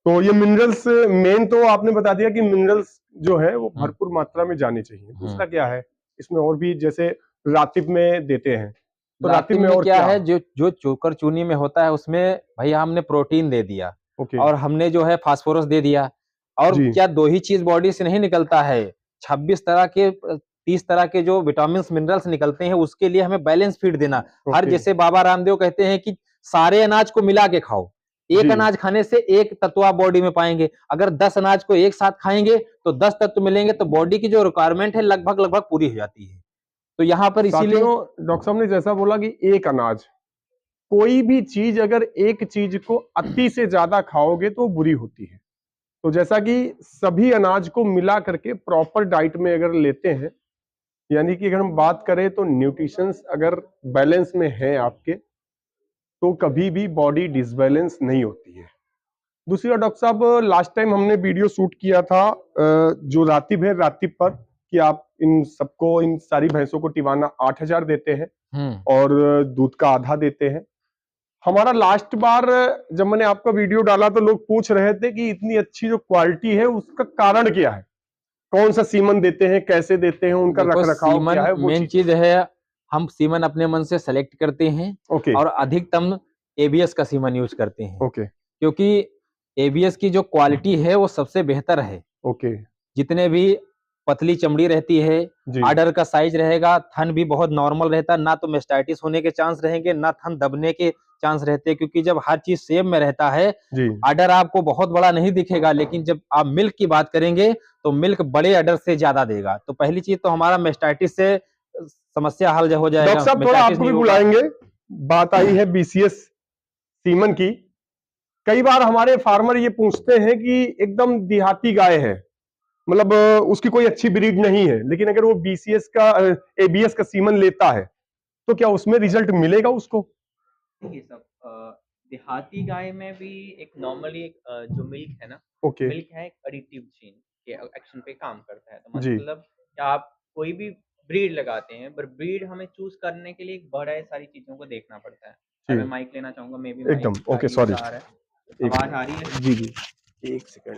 तो ये minerals main तो आपने बता दिया कि मिनरल्स जो है वो भरपूर मात्रा में जाने चाहिए। दूसरा क्या है इसमें और भी, जैसे रातिब में देते हैं तो रातिब में और क्या है, जो चोकर चूनी में होता है उसमें भैया हमने प्रोटीन दे दिया और हमने जो है फास्फोरस दे दिया, और क्या दो ही चीज बॉडी से नहीं निकलता है, 26 तरह के 30 तरह के जो विटामिन मिनरल्स निकलते हैं, उसके लिए हमें बैलेंस फीड देना। हर जैसे बाबा रामदेव कहते हैं कि सारे अनाज को मिला के खाओ, एक अनाज खाने से एक तत्व आप बॉडी में पाएंगे, अगर 10 अनाज को एक साथ खाएंगे तो 10 तत्व मिलेंगे, तो बॉडी की जो रिक्वायरमेंट है लगभग पूरी हो जाती है। तो यहाँ पर इसीलिए डॉक्टर साहब ने जैसा बोला कि एक अनाज, कोई भी चीज अगर एक चीज को अति से ज्यादा खाओगे तो बुरी होती है। तो जैसा कि सभी अनाज को मिला करके प्रॉपर डाइट में अगर लेते हैं, यानी कि अगर हम बात करें तो न्यूट्रिशंस अगर बैलेंस में है आपके, तो कभी भी बॉडी डिसबैलेंस नहीं होती है। दूसरी बात डॉक्टर साहब, लास्ट टाइम हमने वीडियो शूट किया था जो रातिब है, रातिब पर कि आप इन सबको, इन सारी भैंसों को टिवाना 8000 देते हैं और दूध का आधा देते हैं। हमारा लास्ट बार जब मैंने आपका वीडियो डाला तो लोग पूछ रहे थे कि इतनी अच्छी जो क्वालिटी है उसका कारण क्या है, कौन सा सीमन देते हैं, कैसे देते हैं, उनका रखरखाव क्या है। मेन चीज है, हम सीमन अपने मन से सेलेक्ट करते हैं और अधिकतम एबीएस का सीमन यूज करते हैं, क्योंकि एबीएस की जो क्वालिटी है वो सबसे बेहतर है। जितने भी पतली चमड़ी रहती है, आर्डर का साइज रहेगा, थन भी बहुत नॉर्मल रहता है, ना तो मेस्टाइटिस होने के चांस रहेंगे, ना थन दबने के चांस रहते हैं, क्योंकि जब हर चीज सेम में रहता है, आर्डर आपको बहुत बड़ा नहीं दिखेगा, लेकिन जब आप मिल्क की बात करेंगे तो मिल्क बड़े आर्डर से ज्यादा देगा। तो पहली चीज तो हमारा मेस्टाइटिस से समस्या हल हो जाएगा। डॉक्टर साहब थोड़ा आपको भी बुलाएंगे, बात आई है बीसीएस सीमन की। कई बार हमारे फार्मर ये पूछते हैं कि एकदम देहाती गाय है, मतलब उसकी कोई अच्छी ब्रीड नहीं है, लेकिन अगर वो बीसीएस का एबीएस का सीमन लेता है तो क्या उसमें रिजल्ट मिलेगा उसको? देखिए सब, देहाती गाय में भी एक नॉर्मली जो मिल्क है ना, मिल्क है एक एडिटिव जीन के एक्शन पे काम करता है। तो मतलब आप कोई भी ब्रीड लगाते हैं, पर ब्रीड हमें चूज करने के लिए बड़ा सारी चीजों को देखना पड़ता है। मैं माइक लेना चाहूंगा, मे बी एकदम ओके, सॉरी, आवाज आ रही है? जी एक सेकंड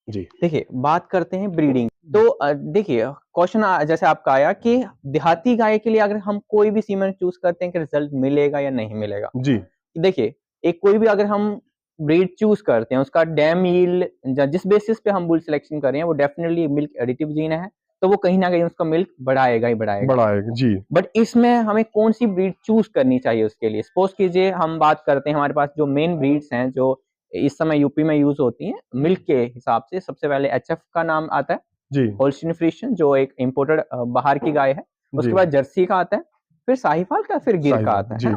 जी। देखिए बात करते हैं ब्रीडिंग, तो देखिए क्वेश्चन जैसे आपका आया कि देहाती गाय के लिए अगर हम कोई भी सीमन चूज करते हैं कि रिजल्ट मिलेगा या नहीं मिलेगा जी। देखिए एक कोई भी अगर हम ब्रीड चूज करते हैं, उसका डैम यील्ड जिस बेसिस पे हम बुल सिलेक्शन कर रहे हैं वो डेफिनेटली मिल्क एडिटिव जीन है, तो वो कहीं ना कहीं उसका मिल्क बढ़ाएगा ही बढ़ाएगा जी। बट इसमें हमें कौन सी ब्रीड चूज करनी चाहिए उसके लिए, सपोज कीजिए हम बात करते हैं, हमारे पास जो मेन ब्रीड्स हैं जो इस समय यूपी में यूज होती हैं मिल्क के हिसाब से, सबसे पहले एचएफ का नाम आता है जी, होल्स्टीन फ्रीशियन जो एक इंपोर्टेड बाहर की गाय है, उसके बाद जर्सी का आता है, फिर साहिवाल का, फिर गिर का आता है।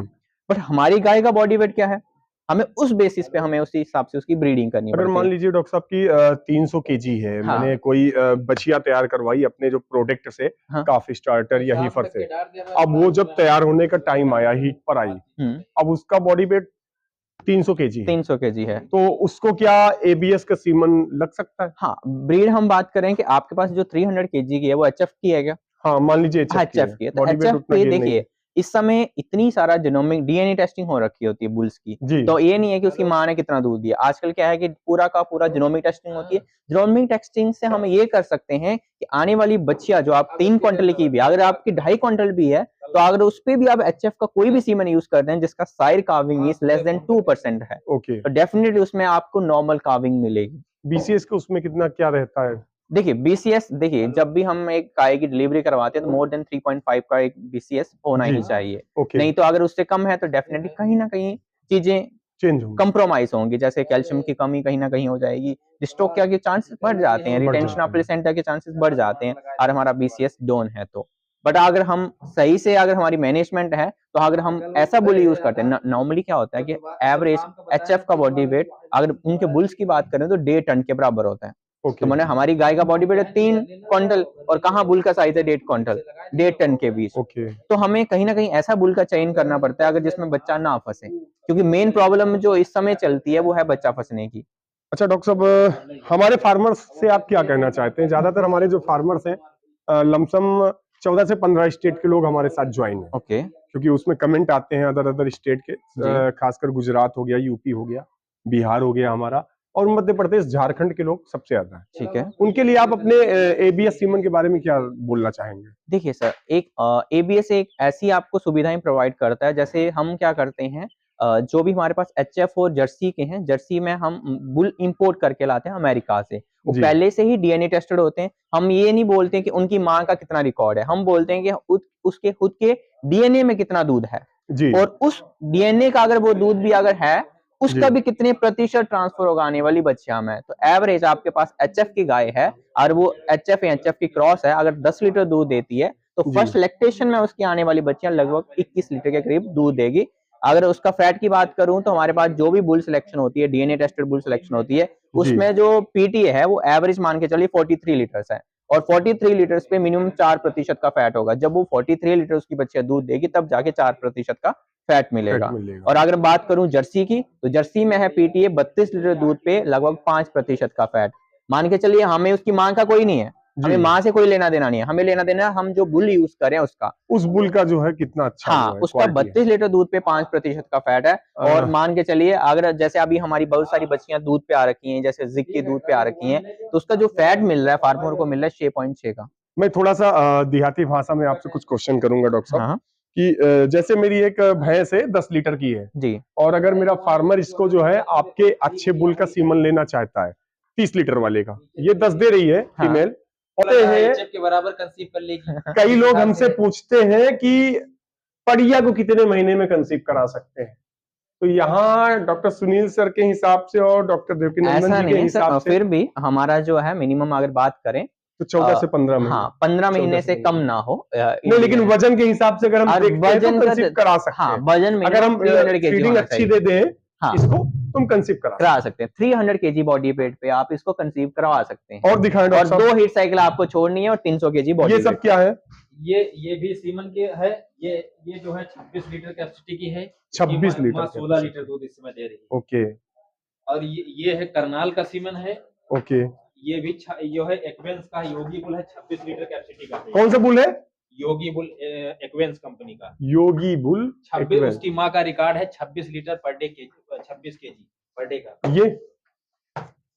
बट हमारी गाय का बॉडी वेट क्या है, हमें उस बेसिस पे हमें उसी हिसाब से उसकी ब्रीडिंग करनी पड़ती है। अगर मान लीजिए डॉक्टर साहब की 300 केजी है, मैंने कोई बछिया तैयार करवाई अपने जो प्रोडक्ट से, काफी स्टार्टर या हीफर से, अब वो जब तैयार होने का टाइम आया, हीट पर आई, अब उसका बॉडी वेट 300 केजी है, तो उसको क्या एबीएस का सीमन लग सकता है? हाँ, ब्रीड हम बात करें कि आपके पास जो 300 केजी की है वो एचएफ की है क्या? हाँ, मान लीजिए एचएफ की है, तो एचएफ पे देखिए इस समय इतनी सारा जीनोमिक डीएनए टेस्टिंग हो रखी होती है बुल्स की, तो ये नहीं है कि उसकी माँ ने कितना दूध दिया। आजकल क्या है कि पूरा का पूरा जीनोमिक टेस्टिंग होती है। जीनोमिक टेस्टिंग से हम ये कर सकते हैं कि आने वाली बच्चियां जो आप 3 क्विंटल की भी, अगर आपकी 2.5 क्विंटल भी है, तो अगर उस पे भी आप एचएफ का कोई भी सीमन यूज करते हैं जिसका side carving is less than 2% है, तो डेफिनेटली उसमें आपको नॉर्मल कार्विंग मिलेगी। बीसीएस का उसमें कितना क्या रहता है? देखिए बीसीएस, देखिए जब भी हम एक गाय की डिलीवरी करवाते हैं तो मोर देन 3.5 का एक बीसीएस होना ही चाहिए। नहीं तो अगर उससे कम है तो डेफिनेटली कहीं ना कहीं चीजें चेंज होंगी, कंप्रोमाइज होंगी, जैसे कैल्शियम की कमी कहीं ना कहीं हो जाएगी, डिस्ट्रोफिया के चांसेस बढ़ जाते हैं, रिटेंशन ऑफ प्लेसेंटा के चांसेस बढ़ जाते हैं और हमारा बीसीएस डाउन है तो। बट अगर हम सही से, अगर हमारी मैनेजमेंट है, तो अगर हम ऐसा बुल यूज करते हैं, नॉर्मली क्या होता है कि एवरेज एचएफ का बॉडी वेट अगर उनके बुल्स की बात करें तो 1.5 टन के बराबर होता है। तो मैंने हमारी गाय का बॉडी वेट है 3 क्विंटल और कहाँ बुल का साइज है 1.5 क्विंटल, 1.5 टन के बीच। तो हमें कहीं ना कहीं ऐसा बुल का चयन करना पड़ता है अगर जिसमें बच्चा ना फंसे, क्योंकि मेन प्रॉब्लम जो इस समय चलती है वो है बच्चा फंसने की। अच्छा डॉक्टर साहब, हमारे फार्मर्स से आप क्या कहना चाहते हैं? ज्यादातर हमारे जो फार्मर्स हैं लमसम 14 से 15 स्टेट के लोग हमारे साथ ज्वाइन है। ओके, क्योंकि उसमें कमेंट आते हैं अदर स्टेट के, खासकर गुजरात हो गया, यूपी हो गया, बिहार हो गया हमारा, और मध्य प्रदेश, झारखंड के लोग सबसे ज्यादा है। ठीक है। उनके लिए आप अपने एबीएस सीमन के बारे में क्या बोलना चाहेंगे? देखिए सर, एक एबीएस एक ऐसी आपको सुविधाएं प्रोवाइड करता है, जैसे हम क्या करते हैं, जो भी हमारे पास एचएफ और जर्सी के हैं, जर्सी में हम बुल इंपोर्ट करके लाते हैं अमेरिका से, वो पहले से ही डीएनए टेस्टेड होते हैं। हम ये नहीं बोलते कि उनकी माँ का कितना रिकॉर्ड है, हम बोलते हैं कि उसके खुद के डीएनए में कितना दूध है जी। और उस डीएनए का अगर वो दूध भी अगर है, उसका भी कितने प्रतिशत ट्रांसफर होगा आने वाली बच्चियां में। तो एवरेज आपके पास एचएफ की गाय है और वो एचएफ की क्रॉस है, अगर 10 लीटर दूध देती है तो फर्स्ट लैक्टेशन में उसकी आने वाली बच्चियां लगभग 21 लीटर के करीब दूध देगी। अगर उसका फैट की बात करूं तो हमारे पास जो भी बुल सिलेक्शन होती है, डीएनए टेस्टेड बुल सिलेक्शन होती है, उसमें जो पीटी है वो एवरेज मान के चलिए 43 लीटर्स है, और 43 लीटर्स पे मिनिमम 4% का फैट होगा। जब वो 43 लीटर उसकी बच्चियां दूध देगी तब जाके 4% का फैट मिलेगा। और अगर बात करूं जर्सी की, तो जर्सी में है पीटीए 32 लीटर दूध पे लगभग 5% का फैट। मान के चलिए हमें उसकी मां का कोई नहीं है, हमें मां से कोई लेना देना नहीं है, हमें लेना देना हम जो बुल यूज करें उसका, उस बुल का जो है कितना अच्छा हाँ, उसका 32 लीटर दूध पे 5% का फैट है। और मान के चलिए अगर जैसे अभी हमारी बहुत सारी बच्चियां दूध पे आ रखी हैं, जैसे जिग की दूध पे आ रखी हैं, तो उसका जो फैट मिल रहा है फार्मर को मिल रहा है 6.6 का। मैं थोड़ा सा देहाती भाषा में आपसे कुछ क्वेश्चन करूंगा डॉक्टर साहब, कि जैसे मेरी एक भैंस है 10 लीटर की है जी, और अगर मेरा फार्मर इसको जो है आपके अच्छे बुल का सीमन लेना चाहता है 30 लीटर वाले का, ये 10 दे रही है फीमेल, के बराबर कंसीव कर लेगी। कई लोग हमसे पूछते हैं कि पड़िया को कितने महीने में कंसीव करा सकते हैं, तो यहाँ डॉक्टर सुनील सर के हिसाब से और डॉक्टर देवकीनंदन जी के हिसाब से फिर भी हमारा जो है मिनिमम अगर बात करें तो 14 से 15 महीने, हाँ 15 महीने से कम ना हो। नहीं, लेकिन वजन के हिसाब से अगर हम देखते हैं तो कंसीव करा सकते हैं। वजन अगर हम फीडिंग अच्छी दे दें इसको, तुम कंसीव करा सकते हैं। 300 केजी बॉडी वेट पे आप इसको कंसीव करवा सकते हैं। और दिखाएं और 2 हीट साइकिल आपको छोड़नी है और 300 केजी बॉडी। ये सब क्या है? ये भी सीमन के है, ये जो है 26 लीटर कैपेसिटी की है। 26 लीटर, 16 लीटर दूध इसमें दे रही है। ओके। और ये है करनाल का सीमन है। ओके। ये भी जो है एक्वेंस का योगी बुल है, 26 लीटर कैपेसिटी का। कौन सा बुल है? योगी बुल, एक्वेंस कंपनी का योगी बुल 26। उसकी माँ का रिकॉर्ड है 26 लीटर पर डे के, 26 केजी पर डे का।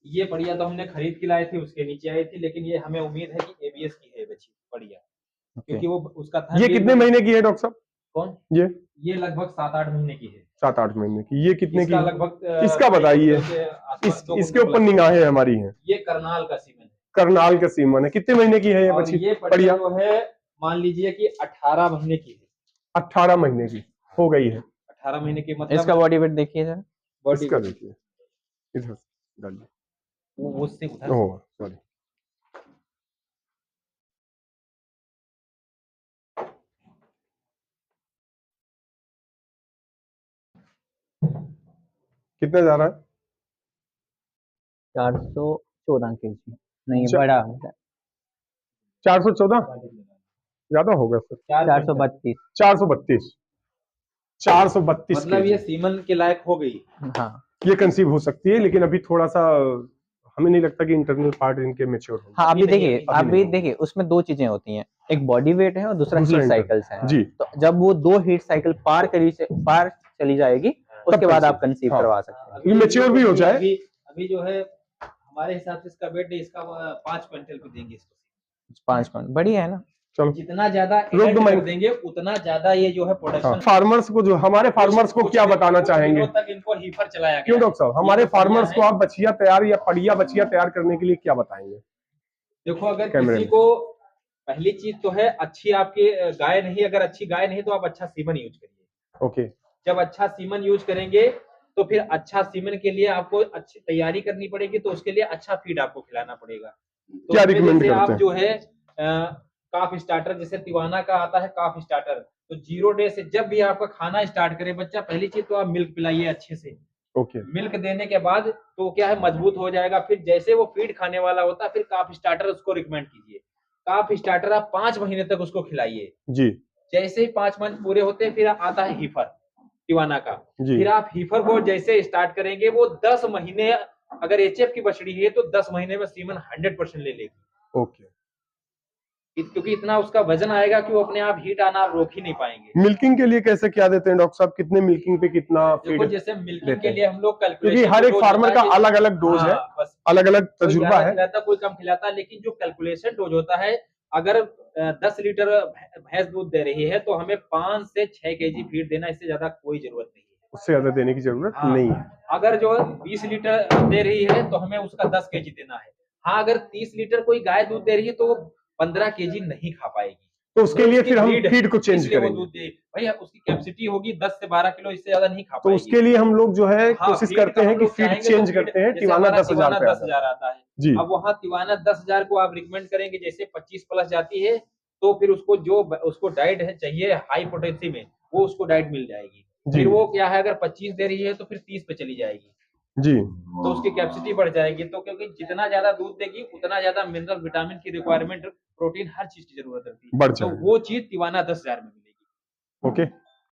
ये बढ़िया तो हमने खरीद के लाए थे, उसके नीचे आई थी, लेकिन ये हमें उम्मीद है कि एबीएस की है बच्ची बढ़िया, क्योंकि वो उसका था। ये कितने महीने की है डॉक्टर साहब? कौन? ये लगभग 7-8 महीने की है। 7-8 महीने की। ये कितने की लगभग? इसका बताइए, इसके ऊपर निगाहें हमारी हैं। ये करनाल का सीमन है। करनाल का सीमन है। कितने महीने की है ये बच्ची? ये बढ़िया जो है मान लीजिए कि 18 महीने की है। 18 महीने की हो गई है। 18 महीने की मतलब। इसका बॉडी वेट देखिए सर, बॉडी का देखिए, इधर डालिए, वो उससे उधर, सॉरी। कितना जा रहा है? 414 केजी। नहीं, बड़ा है 414, ज्यादा होगा सर। 432। 432 मतलब ये सीमन के लायक हो गई। हाँ, ये कंसीव हो सकती है, लेकिन अभी थोड़ा सा हमें नहीं लगता कि इंटरनल पार्ट इनके मैच्योर हो। हाँ, अभी देखिए उसमें 2 चीजें होती हैं, एक बॉडी वेट है और दूसरा हीट साइकिल्स है जी। तो जब वो 2 हीट साइकिल पार चली जाएगी, उसके बाद आप कंसीव करवा सकते हैं। मैच्योर भी हो जाए। अभी जो है हमारे हिसाब से इसका वेट इसका 5 क्विंटल पे देंगे इसको। 5 क्विंटल बढ़िया है ना। चलो, जितना ज्यादा देंगे उतना ज्यादा ये जो है प्रोडक्शन। फार्मर्स को, जो हमारे फार्मर्स को क्या बताना चाहेंगे? तक इनको हीफर चलाया गया। क्यों डॉक्टर साहब, हमारे फार्मर्स को आप बछिया तैयार या पड़िया बछिया तैयार करने के लिए क्या बताएंगे? देखो, अगर किसी को, पहली चीज तो है अच्छी आपकी गाय नहीं, अगर अच्छी गाय नहीं तो आप अच्छा सीमन यूज करिए। ओके। जब अच्छा सीमन यूज करेंगे तो फिर अच्छा सीमन के लिए आपको अच्छी तैयारी करनी पड़ेगी, तो उसके लिए अच्छा फीड आपको खिलाना पड़ेगा। तो क्या रिकमेंड करते हैं? आप जो है काफ स्टार्टर, जैसे तिवाना का आता है काफ स्टार्टर, तो 0 डे से जब भी आपका खाना स्टार्ट करे बच्चा, पहली चीज तो आप मिल्क पिलाइए अच्छे से। ओके। मिल्क देने के बाद तो क्या है, मजबूत हो जाएगा। फिर जैसे वो फीड खाने वाला होता है, फिर काफ स्टार्टर उसको रिकमेंड कीजिए। काफ स्टार्टर आप 5 महीने तक उसको खिलाइए जी। जैसे ही 5 मंथ पूरे होते हैं, फिर आता है हीफर तिवाना का। फिर आप हीफर को जैसे स्टार्ट करेंगे, वो 10 महीने, अगर एचएफ की बछड़ी है तो 10 महीने में सीमन 100% ले लेगी। ओके। क्योंकि इतना उसका वजन आएगा कि वो अपने आप हीट आना आप रोक ही नहीं पाएंगे। मिल्किंग के लिए कैसे क्या देते हैं डॉक्टर साहब, कितने मिल्किंग पे कितना फीड? जैसे मिल्किंग के लिए हम लोग क्योंकि हर एक फार्मर का अलग अलग डोज है, अलग अलग तजुर्बा है, खिलाता कोई कम खिलाता है, लेकिन जो कैलकुलेशन डोज होता है, अगर 10 लीटर भैंस दूध दे रही है तो हमें 5 से 6 केजी फीड देना, इससे ज्यादा कोई जरूरत नहीं है, उससे ज्यादा देने की जरूरत नहीं है। अगर जो 20 लीटर दे रही है तो हमें उसका 10 केजी देना है। हाँ, अगर 30 लीटर कोई गाय दूध दे रही है तो वो 15 केजी नहीं खा पाएगी, तो उसके लिए फिर हम फीड को चेंज करेंगे। दूध दे भैया, उसकी कैपेसिटी होगी 10 से 12 किलो, इससे ज्यादा नहीं खा पाएगी। तो उसके लिए हम लोग जो है कोशिश करते हैं कि फीड चेंज करते हैं। टिवाना 10,000 आता है जी। अब वहाँ टिवाना 10,000 को आप रिकमेंड करेंगे, जैसे 25 प्लस जाती है तो फिर उसको जो उसको डाइट है चाहिए हाई पोटेंसी में, वो उसको डाइट मिल जाएगी। फिर वो क्या है, अगर 25 दे रही है तो फिर 30 पे चली जाएगी जी, तो उसकी कैपेसिटी बढ़ जाएगी। तो क्योंकि जितना ज्यादा दूध देगी उतना ज्यादा मिनरल विटामिन की रिक्वायरमेंट, प्रोटीन, हर चीज की जरूरत रहती है, तो वो चीज टिवाना 10,000 में मिलेगी। ओके।